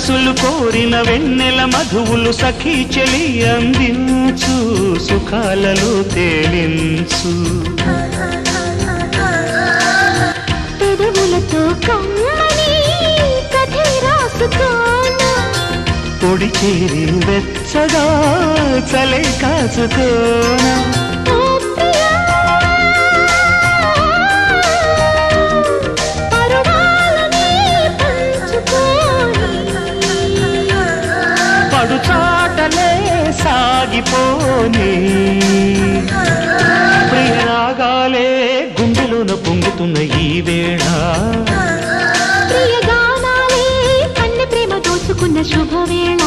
మనసులు కోరిన వెన్నెల మధువులు సఖీ చెలి అందించు సుఖాలలో తేలించు పెదవులతో కమ్మని కథే రాసుకోనా పొడి చేరి వెచ్చగా చలే కాచుకోనా పడుచాటలే సాగిపోని ప్రియరాగాలే గుండెలోన పొంగుతున్న ఈ వేళ ప్రియగానాలే కన్నె ప్రేమ దోచుకున్న శుభవేళ